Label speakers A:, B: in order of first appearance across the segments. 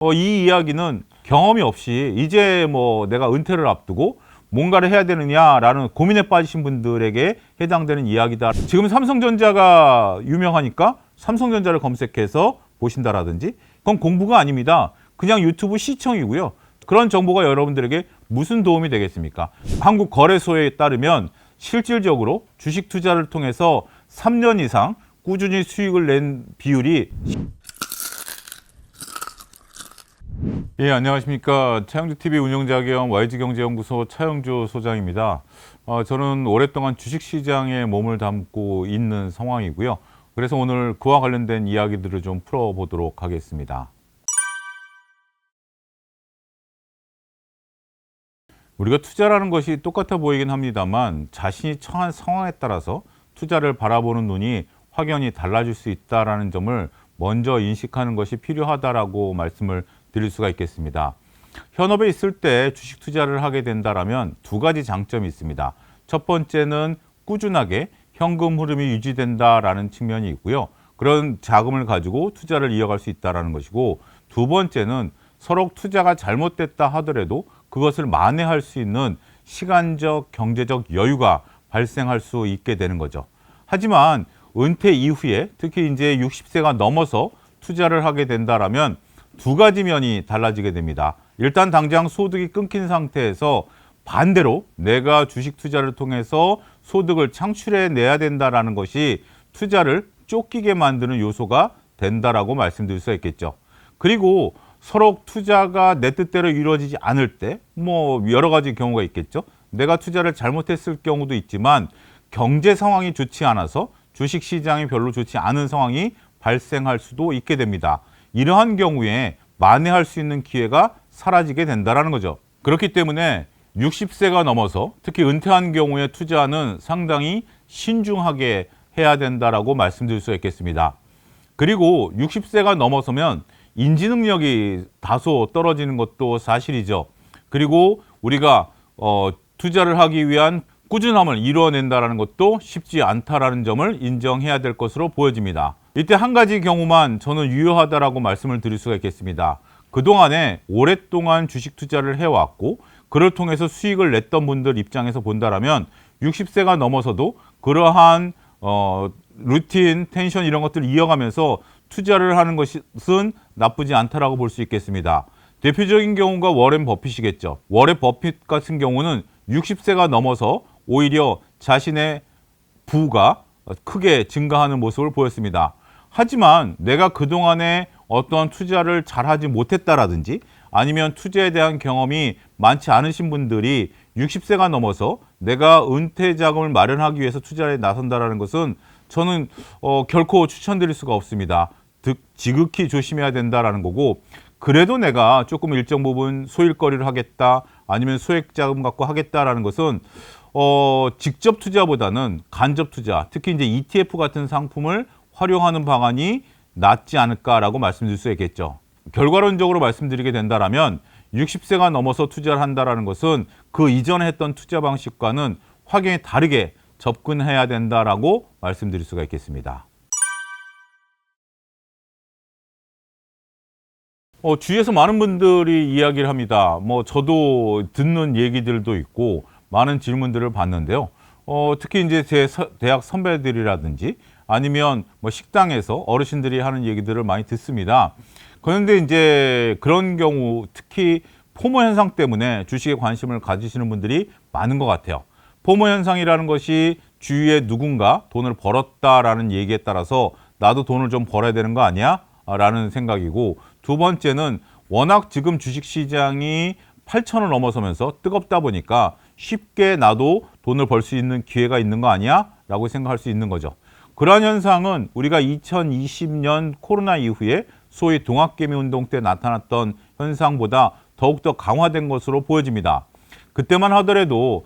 A: 이 이야기는 경험이 없이 이제 뭐 내가 은퇴를 앞두고 뭔가를 해야 되느냐라는 고민에 빠지신 분들에게 해당되는 이야기다. 지금 삼성전자가 유명하니까 삼성전자를 검색해서 보신다라든지 그건 공부가 아닙니다. 그냥 유튜브 시청이고요. 그런 정보가 여러분들에게 무슨 도움이 되겠습니까? 한국거래소에 따르면 실질적으로 주식 투자를 통해서 3년 이상 꾸준히 수익을 낸 비율이 예, 안녕하십니까. 차영주TV 운영자 겸 YG경제연구소 차영주 소장입니다. 저는 오랫동안 주식시장에 몸을 담고 있는 상황이고요. 그래서 오늘 그와 관련된 이야기들을 좀 풀어보도록 하겠습니다. 우리가 투자라는 것이 똑같아 보이긴 합니다만 자신이 처한 상황에 따라서 투자를 바라보는 눈이 확연히 달라질 수 있다는 점을 먼저 인식하는 것이 필요하다라고 말씀을 드릴 수가 있겠습니다. 현업에 있을 때 주식 투자를 하게 된다면 두 가지 장점이 있습니다. 첫 번째는 꾸준하게 현금 흐름이 유지된다라는 측면이 있고요. 그런 자금을 가지고 투자를 이어갈 수 있다는 것이고, 두 번째는 서로 투자가 잘못됐다 하더라도 그것을 만회할 수 있는 시간적, 경제적 여유가 발생할 수 있게 되는 거죠. 하지만 은퇴 이후에 특히 이제 60세가 넘어서 투자를 하게 된다면 두 가지 면이 달라지게 됩니다. 일단 당장 소득이 끊긴 상태에서 반대로 내가 주식 투자를 통해서 소득을 창출해내야 된다는 것이 투자를 쫓기게 만드는 요소가 된다라고 말씀드릴 수 있겠죠. 그리고 서로 투자가 내 뜻대로 이루어지지 않을 때 뭐 여러 가지 경우가 있겠죠. 내가 투자를 잘못했을 경우도 있지만 경제 상황이 좋지 않아서 주식 시장이 별로 좋지 않은 상황이 발생할 수도 있게 됩니다. 이러한 경우에 만회할 수 있는 기회가 사라지게 된다는 거죠. 그렇기 때문에 60세가 넘어서 특히 은퇴한 경우에 투자는 상당히 신중하게 해야 된다라고 말씀드릴 수 있겠습니다. 그리고 60세가 넘어서면 인지 능력이 다소 떨어지는 것도 사실이죠. 그리고 우리가 투자를 하기 위한 꾸준함을 이루어낸다는 것도 쉽지 않다라는 점을 인정해야 될 것으로 보여집니다. 이때 한 가지 경우만 저는 유효하다라고 말씀을 드릴 수가 있겠습니다. 그동안에 오랫동안 주식 투자를 해왔고 그를 통해서 수익을 냈던 분들 입장에서 본다라면 60세가 넘어서도 그러한 루틴, 텐션 이런 것들을 이어가면서 투자를 하는 것은 나쁘지 않다라고 볼 수 있겠습니다. 대표적인 경우가 워렌 버핏이겠죠. 워렌 버핏 같은 경우는 60세가 넘어서 오히려 자신의 부가 크게 증가하는 모습을 보였습니다. 하지만 내가 그동안에 어떤 투자를 잘하지 못했다라든지 아니면 투자에 대한 경험이 많지 않으신 분들이 60세가 넘어서 내가 은퇴 자금을 마련하기 위해서 투자에 나선다라는 것은 저는 결코 추천드릴 수가 없습니다. 지극히 조심해야 된다라는 거고, 그래도 내가 조금 일정 부분 소일거리를 하겠다 아니면 소액 자금 갖고 하겠다라는 것은 직접 투자보다는 간접 투자, 특히 이제 ETF 같은 상품을 활용하는 방안이 낫지 않을까라고 말씀드릴 수 있겠죠. 결과론적으로 말씀드리게 된다면 60세가 넘어서 투자를 한다라는 것은 그 이전에 했던 투자 방식과는 확연히 다르게 접근해야 된다라고 말씀드릴 수가 있겠습니다. 주위에서 많은 분들이 이야기를 합니다. 저도 듣는 얘기들도 있고 많은 질문들을 받는데요. 특히 이제 제 대학 선배들이라든지 아니면 식당에서 어르신들이 하는 얘기들을 많이 듣습니다. 그런데 이제 그런 경우 특히 포모 현상 때문에 주식에 관심을 가지시는 분들이 많은 것 같아요. 포모 현상이라는 것이 주위에 누군가 돈을 벌었다라는 얘기에 따라서 나도 돈을 좀 벌어야 되는 거 아니야? 라는 생각이고, 두 번째는 워낙 지금 주식시장이 8천을 넘어서면서 뜨겁다 보니까 쉽게 나도 돈을 벌 수 있는 기회가 있는 거 아니야? 라고 생각할 수 있는 거죠. 그러한 현상은 우리가 2020년 코로나 이후에 소위 동학개미 운동 때 나타났던 현상보다 더욱더 강화된 것으로 보여집니다. 그때만 하더라도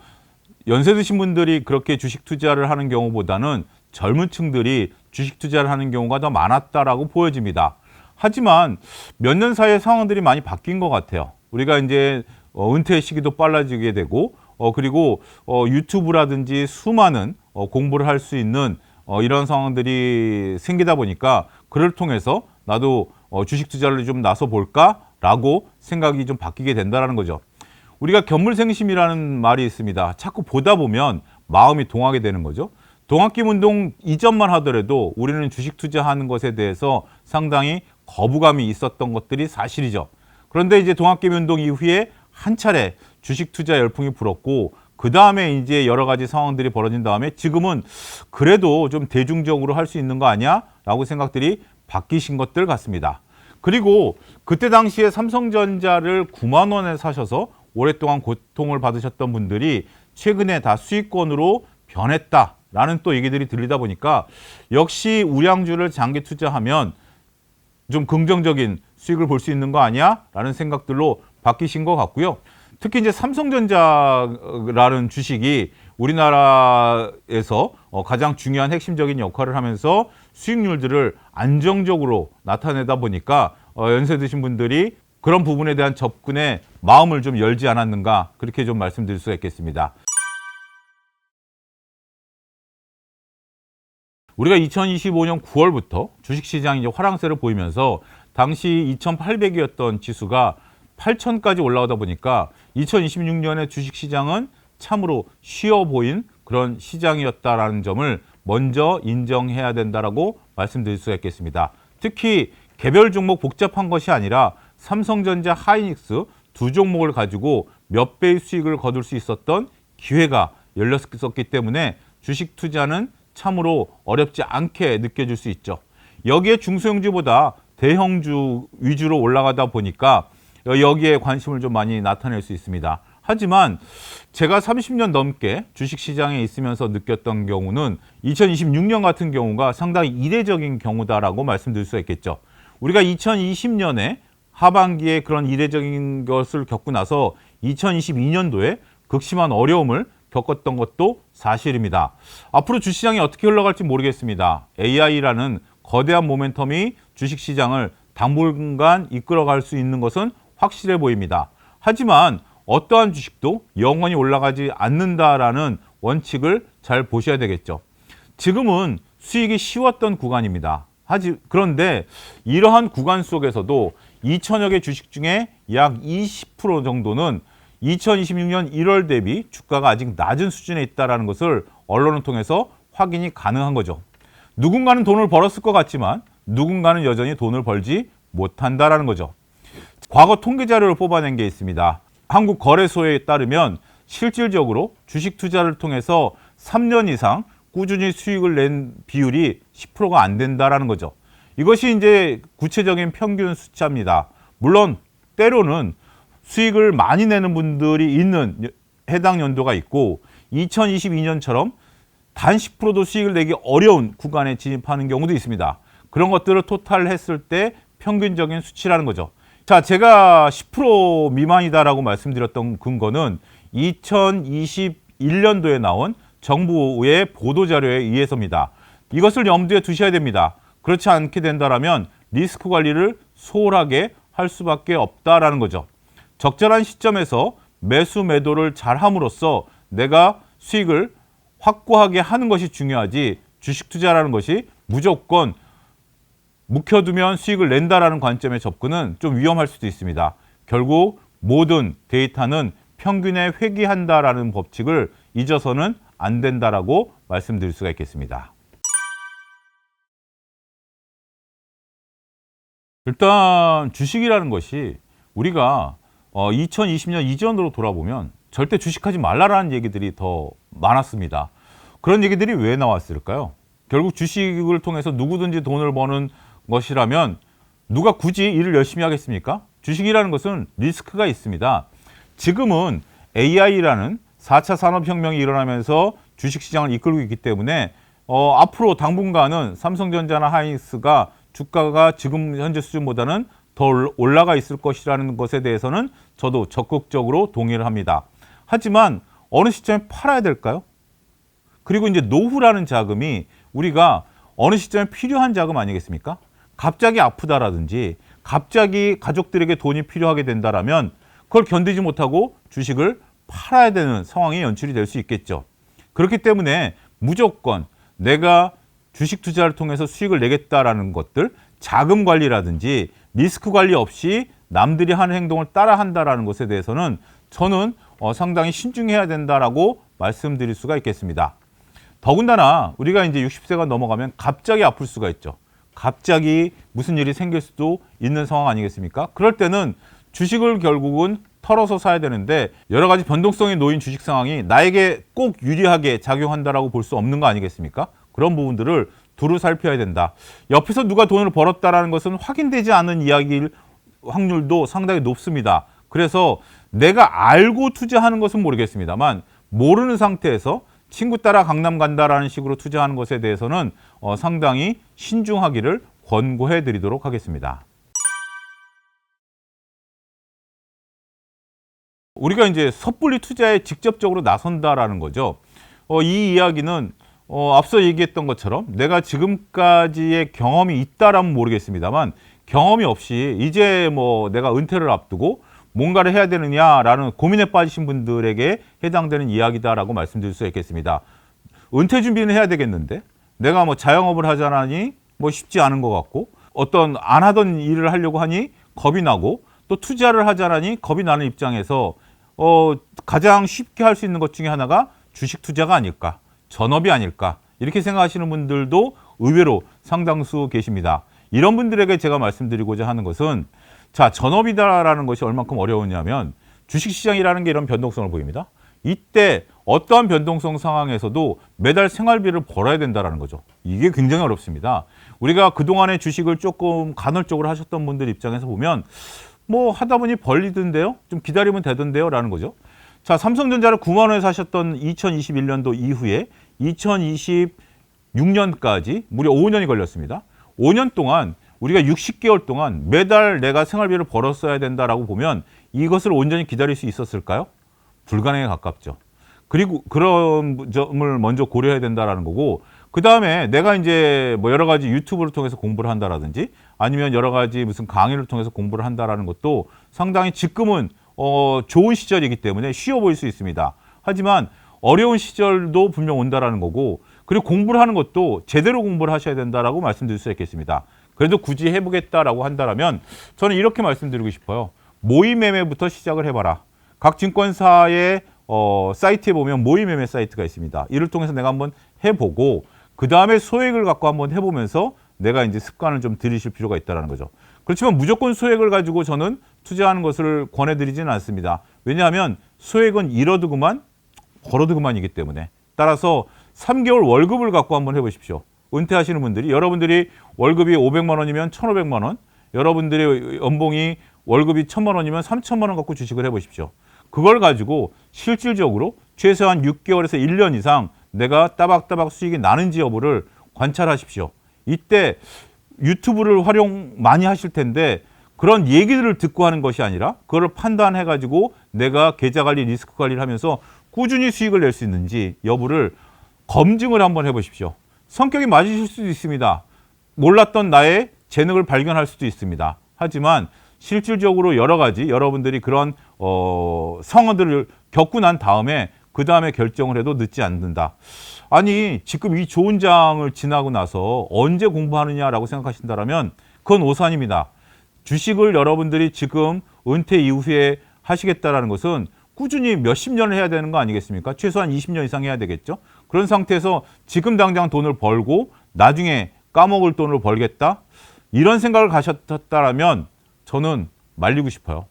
A: 연세 드신 분들이 그렇게 주식 투자를 하는 경우보다는 젊은 층들이 주식 투자를 하는 경우가 더 많았다라고 보여집니다. 하지만 몇 년 사이에 상황들이 많이 바뀐 것 같아요. 우리가 이제 은퇴 시기도 빨라지게 되고 그리고 유튜브라든지 수많은 공부를 할 수 있는 이런 상황들이 생기다 보니까 그를 통해서 나도 주식 투자를 좀 나서 볼까? 라고 생각이 좀 바뀌게 된다는 거죠. 우리가 견물생심이라는 말이 있습니다. 자꾸 보다 보면 마음이 동하게 되는 거죠. 동학김 운동 이전만 하더라도 우리는 주식 투자하는 것에 대해서 상당히 거부감이 있었던 것들이 사실이죠. 그런데 이제 동학김 운동 이후에 한 차례 주식 투자 열풍이 불었고 그 다음에 이제 여러 가지 상황들이 벌어진 다음에 지금은 그래도 좀 대중적으로 할 수 있는 거 아니야? 라고 생각들이 바뀌신 것들 같습니다. 그리고 그때 당시에 삼성전자를 9만 원에 사셔서 오랫동안 고통을 받으셨던 분들이 최근에 다 수익권으로 변했다라는 또 얘기들이 들리다 보니까 역시 우량주를 장기 투자하면 좀 긍정적인 수익을 볼 수 있는 거 아니야? 라는 생각들로 바뀌신 것 같고요. 특히 이제 삼성전자라는 주식이 우리나라에서 가장 중요한 핵심적인 역할을 하면서 수익률들을 안정적으로 나타내다 보니까 연세 드신 분들이 그런 부분에 대한 접근에 마음을 좀 열지 않았는가 그렇게 좀 말씀드릴 수가 있겠습니다. 우리가 2025년 9월부터 주식시장이 이제 화랑세를 보이면서 당시 2,800이었던 지수가 8,000까지 올라오다 보니까 2026년에 주식시장은 참으로 쉬워 보인 그런 시장이었다라는 점을 먼저 인정해야 된다라고 말씀드릴 수가 있겠습니다. 특히 개별 종목 복잡한 것이 아니라 삼성전자, 하이닉스 두 종목을 가지고 몇 배의 수익을 거둘 수 있었던 기회가 열렸었기 때문에 주식 투자는 참으로 어렵지 않게 느껴질 수 있죠. 여기에 중소형주보다 대형주 위주로 올라가다 보니까 여기에 관심을 좀 많이 나타낼 수 있습니다. 하지만 제가 30년 넘게 주식시장에 있으면서 느꼈던 경우는 2026년 같은 경우가 상당히 이례적인 경우다라고 말씀드릴 수 있겠죠. 우리가 2020년에 하반기에 그런 이례적인 것을 겪고 나서 2022년도에 극심한 어려움을 겪었던 것도 사실입니다. 앞으로 주식시장이 어떻게 흘러갈지 모르겠습니다. AI라는 거대한 모멘텀이 주식시장을 당분간 이끌어갈 수 있는 것은 확실해 보입니다. 하지만 어떠한 주식도 영원히 올라가지 않는다라는 원칙을 잘 보셔야 되겠죠. 지금은 수익이 쉬웠던 구간입니다. 그런데 이러한 구간 속에서도 2천여 개 주식 중에 약 20% 정도는 2026년 1월 대비 주가가 아직 낮은 수준에 있다는 것을 언론을 통해서 확인이 가능한 거죠. 누군가는 돈을 벌었을 것 같지만 누군가는 여전히 돈을 벌지 못한다는 거죠. 과거 통계 자료를 뽑아낸 게 있습니다. 한국거래소에 따르면 실질적으로 주식 투자를 통해서 3년 이상 꾸준히 수익을 낸 비율이 10%가 안 된다는 거죠. 이것이 이제 구체적인 평균 숫자입니다. 물론 때로는 수익을 많이 내는 분들이 있는 해당 연도가 있고 2022년처럼 단 10%도 수익을 내기 어려운 구간에 진입하는 경우도 있습니다. 그런 것들을 토탈했을 때 평균적인 수치라는 거죠. 자, 제가 10% 미만이다라고 말씀드렸던 근거는 2021년도에 나온 정부의 보도자료에 의해서입니다. 이것을 염두에 두셔야 됩니다. 그렇지 않게 된다면 리스크 관리를 소홀하게 할 수밖에 없다라는 거죠. 적절한 시점에서 매수 매도를 잘 함으로써 내가 수익을 확고하게 하는 것이 중요하지 주식 투자라는 것이 무조건 묵혀두면 수익을 낸다라는 관점의 접근은 좀 위험할 수도 있습니다. 결국 모든 데이터는 평균에 회귀한다라는 법칙을 잊어서는 안 된다라고 말씀드릴 수가 있겠습니다. 일단 주식이라는 것이 우리가 2020년 이전으로 돌아보면 절대 주식하지 말라라는 얘기들이 더 많았습니다. 그런 얘기들이 왜 나왔을까요? 결국 주식을 통해서 누구든지 돈을 버는 것이라면 누가 굳이 일을 열심히 하겠습니까? 주식이라는 것은 리스크가 있습니다. 지금은 AI라는 4차 산업혁명이 일어나면서 주식시장을 이끌고 있기 때문에 앞으로 당분간은 삼성전자나 하이닉스가 주가가 지금 현재 수준보다는 더 올라가 있을 것이라는 것에 대해서는 저도 적극적으로 동의를 합니다. 하지만 어느 시점에 팔아야 될까요? 그리고 이제 노후라는 자금이 우리가 어느 시점에 필요한 자금 아니겠습니까? 갑자기 아프다라든지 갑자기 가족들에게 돈이 필요하게 된다라면 그걸 견디지 못하고 주식을 팔아야 되는 상황이 연출이 될 수 있겠죠. 그렇기 때문에 무조건 내가 주식 투자를 통해서 수익을 내겠다라는 것들, 자금 관리라든지 리스크 관리 없이 남들이 하는 행동을 따라 한다라는 것에 대해서는 저는 상당히 신중해야 된다라고 말씀드릴 수가 있겠습니다. 더군다나 우리가 이제 60세가 넘어가면 갑자기 아플 수가 있죠. 갑자기 무슨 일이 생길 수도 있는 상황 아니겠습니까? 그럴 때는 주식을 결국은 털어서 사야 되는데 여러 가지 변동성이 놓인 주식 상황이 나에게 꼭 유리하게 작용한다라고 볼 수 없는 거 아니겠습니까? 그런 부분들을 두루 살펴야 된다. 옆에서 누가 돈을 벌었다라는 것은 확인되지 않은 이야기일 확률도 상당히 높습니다. 그래서 내가 알고 투자하는 것은 모르겠습니다만 모르는 상태에서 친구 따라 강남 간다라는 식으로 투자하는 것에 대해서는 상당히 신중하기를 권고해 드리도록 하겠습니다. 우리가 이제 섣불리 투자에 직접적으로 나선다라는 거죠. 이 이야기는 앞서 얘기했던 것처럼 내가 지금까지의 경험이 있다라면 모르겠습니다만 경험이 없이 이제 뭐 내가 은퇴를 앞두고 뭔가를 해야 되느냐라는 고민에 빠지신 분들에게 해당되는 이야기다라고 말씀드릴 수 있겠습니다. 은퇴 준비는 해야 되겠는데 내가 뭐 자영업을 하자니 뭐 쉽지 않은 것 같고 어떤 안 하던 일을 하려고 하니 겁이 나고 또 투자를 하자니 겁이 나는 입장에서 가장 쉽게 할 수 있는 것 중에 하나가 주식 투자가 아닐까, 전업이 아닐까 이렇게 생각하시는 분들도 의외로 상당수 계십니다. 이런 분들에게 제가 말씀드리고자 하는 것은 자, 전업이다라는 것이 얼만큼 어려우냐면 주식시장이라는 게 이런 변동성을 보입니다. 이때 어떠한 변동성 상황에서도 매달 생활비를 벌어야 된다는 거죠. 이게 굉장히 어렵습니다. 우리가 그동안에 주식을 조금 간헐적으로 하셨던 분들 입장에서 보면 뭐 하다 보니 벌리던데요? 좀 기다리면 되던데요? 라는 거죠. 자, 삼성전자를 9만 원에 사셨던 2021년도 이후에 2026년까지 무려 5년이 걸렸습니다. 5년 동안 우리가 60개월 동안 매달 내가 생활비를 벌었어야 된다라고 보면 이것을 온전히 기다릴 수 있었을까요? 불가능에 가깝죠. 그리고 그런 점을 먼저 고려해야 된다라는 거고, 그 다음에 내가 이제 뭐 여러 가지 유튜브를 통해서 공부를 한다라든지 아니면 여러 가지 무슨 강의를 통해서 공부를 한다라는 것도 상당히 지금은 좋은 시절이기 때문에 쉬워 보일 수 있습니다. 하지만 어려운 시절도 분명 온다라는 거고, 그리고 공부를 하는 것도 제대로 공부를 하셔야 된다라고 말씀드릴 수 있겠습니다. 그래도 굳이 해보겠다라고 한다면 저는 이렇게 말씀드리고 싶어요. 모의 매매부터 시작을 해봐라. 각 증권사의 사이트에 보면 모의 매매 사이트가 있습니다. 이를 통해서 내가 한번 해보고 그 다음에 소액을 갖고 한번 해보면서 내가 이제 습관을 좀 들이실 필요가 있다는 거죠. 그렇지만 무조건 소액을 가지고 저는 투자하는 것을 권해드리지는 않습니다. 왜냐하면 소액은 잃어두고만 벌어두고만이기 때문에. 따라서 3개월 월급을 갖고 한번 해보십시오. 은퇴하시는 분들이, 여러분들이 월급이 500만 원이면 1,500만 원, 여러분들의 연봉이 월급이 1,000만 원이면 3,000만 원 갖고 주식을 해보십시오. 그걸 가지고 실질적으로 최소한 6개월에서 1년 이상 내가 따박따박 수익이 나는지 여부를 관찰하십시오. 이때 유튜브를 활용 많이 하실 텐데 그런 얘기들을 듣고 하는 것이 아니라 그걸 판단해가지고 내가 계좌관리, 리스크 관리를 하면서 꾸준히 수익을 낼 수 있는지 여부를 검증을 한번 해보십시오. 성격이 맞으실 수도 있습니다. 몰랐던 나의 재능을 발견할 수도 있습니다. 하지만 실질적으로 여러 가지 여러분들이 그런 상황들을 겪고 난 다음에 그 다음에 결정을 해도 늦지 않는다. 아니 지금 이 좋은 장을 지나고 나서 언제 공부하느냐라고 생각하신다면 그건 오산입니다. 주식을 여러분들이 지금 은퇴 이후에 하시겠다라는 것은 꾸준히 몇십 년을 해야 되는 거 아니겠습니까? 최소한 20년 이상 해야 되겠죠. 그런 상태에서 지금 당장 돈을 벌고 나중에 까먹을 돈을 벌겠다? 이런 생각을 가셨다라면 저는 말리고 싶어요.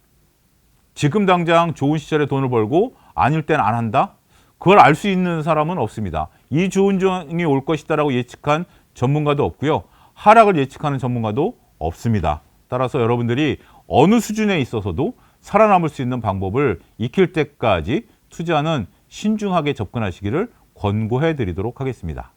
A: 지금 당장 좋은 시절에 돈을 벌고 아닐 땐 안 한다? 그걸 알 수 있는 사람은 없습니다. 이 좋은 장이 올 것이다라고 예측한 전문가도 없고요. 하락을 예측하는 전문가도 없습니다. 따라서 여러분들이 어느 수준에 있어서도 살아남을 수 있는 방법을 익힐 때까지 투자는 신중하게 접근하시기를 권고해 드리도록 하겠습니다.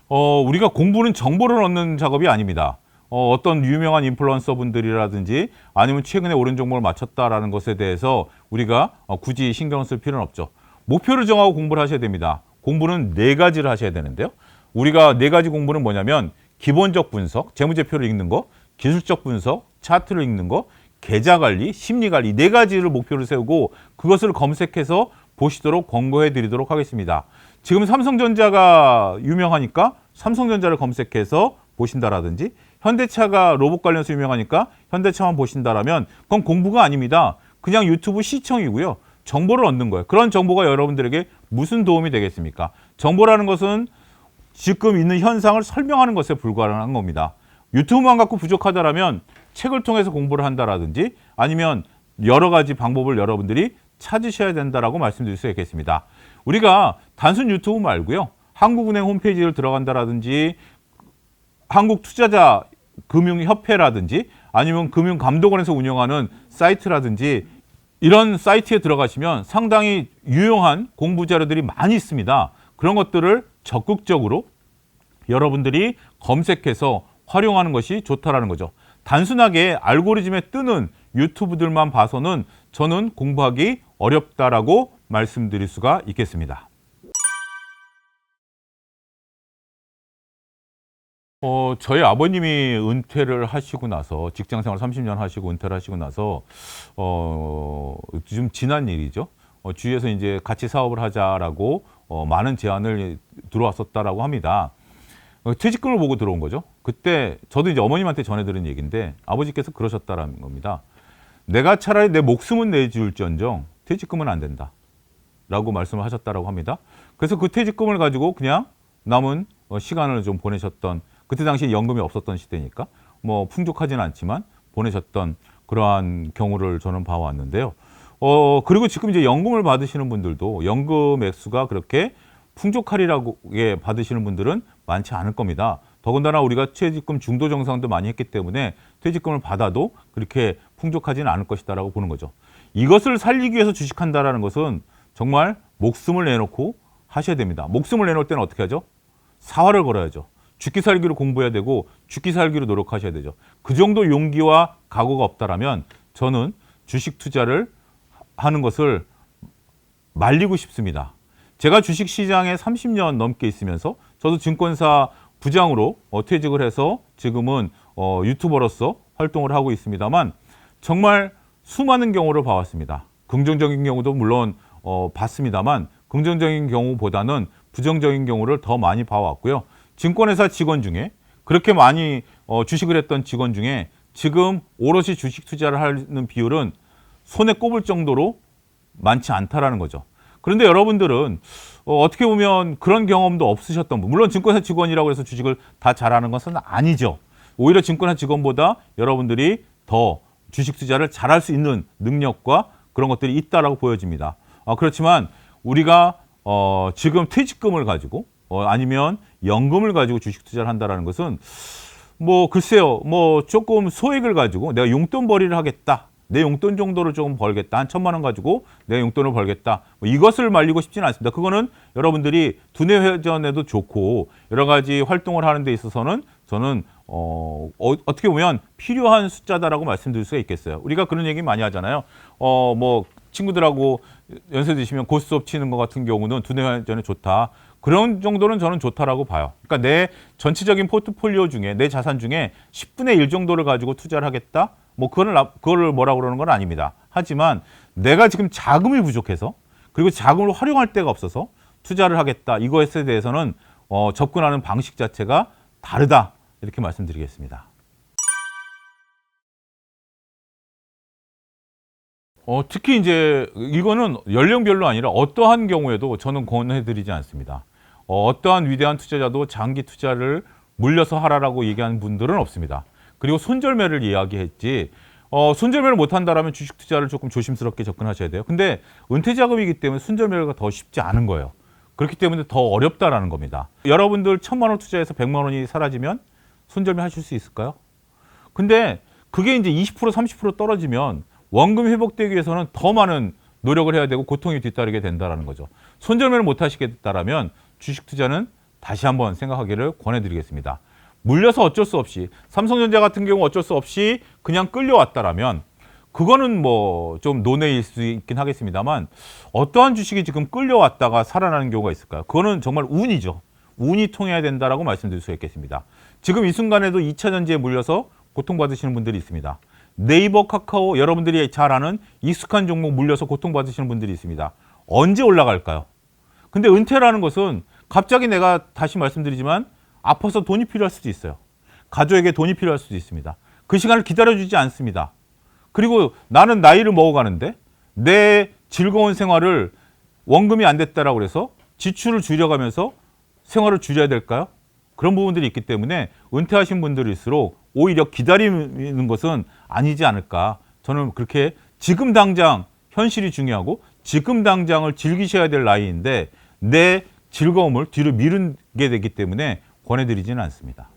A: 우리가 공부는 정보를 얻는 작업이 아닙니다. 어떤 유명한 인플루언서 분들이라든지 아니면 최근에 옳은 정보를 맞췄다라는 것에 대해서 우리가 굳이 신경 쓸 필요는 없죠. 목표를 정하고 공부를 하셔야 됩니다. 공부는 4가지를 하셔야 되는데요. 우리가 4가지 공부는 뭐냐면 기본적 분석, 재무제표를 읽는 거, 기술적 분석, 차트를 읽는 거, 계좌관리, 심리관리 4가지를 목표를 세우고 그것을 검색해서 보시도록 권고해 드리도록 하겠습니다. 지금 삼성전자가 유명하니까 삼성전자를 검색해서 보신다라든지 현대차가 로봇 관련해서 유명하니까 현대차만 보신다라면 그건 공부가 아닙니다. 그냥 유튜브 시청이고요. 정보를 얻는 거예요. 그런 정보가 여러분들에게 무슨 도움이 되겠습니까? 정보라는 것은 지금 있는 현상을 설명하는 것에 불과한 겁니다. 유튜브만 갖고 부족하다라면 책을 통해서 공부를 한다라든지 아니면 여러 가지 방법을 여러분들이 찾으셔야 된다라고 말씀드릴 수 있겠습니다. 우리가 단순 유튜브 말고요. 한국은행 홈페이지를 들어간다라든지 한국투자자 금융협회라든지 아니면 금융감독원에서 운영하는 사이트라든지 이런 사이트에 들어가시면 상당히 유용한 공부 자료들이 많이 있습니다. 그런 것들을 적극적으로 여러분들이 검색해서 활용하는 것이 좋다라는 거죠. 단순하게 알고리즘에 뜨는 유튜브들만 봐서는 저는 공부하기 어렵다라고 말씀드릴 수가 있겠습니다. 저희 아버님이 은퇴를 하시고 나서 직장생활 30년 하시고 은퇴를 하시고 나서 좀 지난 일이죠. 주위에서 이제 같이 사업을 하자라고 많은 제안을 들어왔었다라고 합니다. 퇴직금을 보고 들어온 거죠. 그때 저도 이제 어머님한테 전해들은 얘기인데 아버지께서 그러셨다라는 겁니다. 내가 차라리 내 목숨은 내줄지언정 퇴직금은 안 된다라고 말씀을 하셨다라고 합니다. 그래서 그 퇴직금을 가지고 그냥 남은 시간을 좀 보내셨던, 그때 당시 연금이 없었던 시대니까 뭐 풍족하지는 않지만 보내셨던 그러한 경우를 저는 봐왔는데요. 그리고 지금 이제 연금을 받으시는 분들도 연금 액수가 그렇게 풍족하리라고 받으시는 분들은 많지 않을 겁니다. 더군다나 우리가 퇴직금 중도 정상도 많이 했기 때문에 퇴직금을 받아도 그렇게 풍족하지는 않을 것이다라고 보는 거죠. 이것을 살리기 위해서 주식한다라는 것은 정말 목숨을 내놓고 하셔야 됩니다. 목숨을 내놓을 때는 어떻게 하죠? 사활을 걸어야죠. 죽기 살기로 공부해야 되고 죽기 살기로 노력하셔야 되죠. 그 정도 용기와 각오가 없다라면 저는 주식 투자를 하는 것을 말리고 싶습니다. 제가 주식시장에 30년 넘게 있으면서 저도 증권사 부장으로 퇴직을 해서 지금은 유튜버로서 활동을 하고 있습니다만 정말 수많은 경우를 봐왔습니다. 긍정적인 경우도 물론 봤습니다만 긍정적인 경우보다는 부정적인 경우를 더 많이 봐왔고요. 증권회사 직원 중에 그렇게 많이 주식을 했던 직원 중에 지금 오롯이 주식 투자를 하는 비율은 손에 꼽을 정도로 많지 않다라는 거죠. 그런데 여러분들은 어떻게 보면 그런 경험도 없으셨던 분, 물론 증권사 직원이라고 해서 주식을 다 잘하는 것은 아니죠. 오히려 증권사 직원보다 여러분들이 더 주식 투자를 잘할 수 있는 능력과 그런 것들이 있다라고 보여집니다. 그렇지만 우리가 지금 퇴직금을 가지고 아니면 연금을 가지고 주식 투자를 한다라는 것은 뭐 글쎄요, 뭐 조금 소액을 가지고 내가 용돈벌이를 하겠다. 내 용돈 정도를 조금 벌겠다. 한 1,000만 원 가지고 내 용돈을 벌겠다. 뭐 이것을 말리고 싶지는 않습니다. 그거는 여러분들이 두뇌 회전에도 좋고 여러 가지 활동을 하는 데 있어서는 저는 어떻게 보면 필요한 숫자다라고 말씀드릴 수가 있겠어요. 우리가 그런 얘기 많이 하잖아요. 뭐 친구들하고 연세 드시면 고스톱 치는 것 같은 경우는 두뇌 회전에 좋다. 그런 정도는 저는 좋다라고 봐요. 그러니까 내 전체적인 포트폴리오 중에 내 자산 중에 10분의 1 정도를 가지고 투자를 하겠다. 뭐 그거를 뭐라고 그러는 건 아닙니다. 하지만 내가 지금 자금이 부족해서 그리고 자금을 활용할 데가 없어서 투자를 하겠다. 이것에 대해서는 접근하는 방식 자체가 다르다. 이렇게 말씀드리겠습니다. 특히 이제 이거는 연령별로 아니라 어떠한 경우에도 저는 권해드리지 않습니다. 어떠한 위대한 투자자도 장기 투자를 물려서 하라라고 얘기하는 분들은 없습니다. 그리고 손절매를 이야기했지 손절매를 못한다라면 주식 투자를 조금 조심스럽게 접근하셔야 돼요. 근데 은퇴자금이기 때문에 손절매가 더 쉽지 않은 거예요. 그렇기 때문에 더 어렵다라는 겁니다. 여러분들 1,000만 원 투자해서 100만 원이 사라지면 손절매 하실 수 있을까요? 근데 그게 이제 20% 30% 떨어지면 원금 회복되기 위해서는 더 많은 노력을 해야 되고 고통이 뒤따르게 된다는 거죠. 손절매를 못 하시겠다라면 주식 투자는 다시 한번 생각하기를 권해드리겠습니다. 물려서 어쩔 수 없이 삼성전자 같은 경우 어쩔 수 없이 그냥 끌려왔다라면 그거는 뭐 좀 논외일 수 있긴 하겠습니다만 어떠한 주식이 지금 끌려왔다가 살아나는 경우가 있을까요? 그거는 정말 운이죠. 운이 통해야 된다라고 말씀드릴 수 있겠습니다. 지금 이 순간에도 2차 전지에 물려서 고통받으시는 분들이 있습니다. 네이버, 카카오 여러분들이 잘 아는 익숙한 종목 물려서 고통받으시는 분들이 있습니다. 언제 올라갈까요? 근데 은퇴라는 것은 갑자기 내가 다시 말씀드리지만 아파서 돈이 필요할 수도 있어요. 가족에게 돈이 필요할 수도 있습니다. 그 시간을 기다려주지 않습니다. 그리고 나는 나이를 먹어가는데 내 즐거운 생활을 원금이 안 됐다라고 그래서 지출을 줄여가면서 생활을 줄여야 될까요? 그런 부분들이 있기 때문에 은퇴하신 분들일수록 오히려 기다리는 것은 아니지 않을까. 저는 그렇게 지금 당장 현실이 중요하고 지금 당장을 즐기셔야 될 나이인데 내 즐거움을 뒤로 미루게 되기 때문에 권해드리지는 않습니다.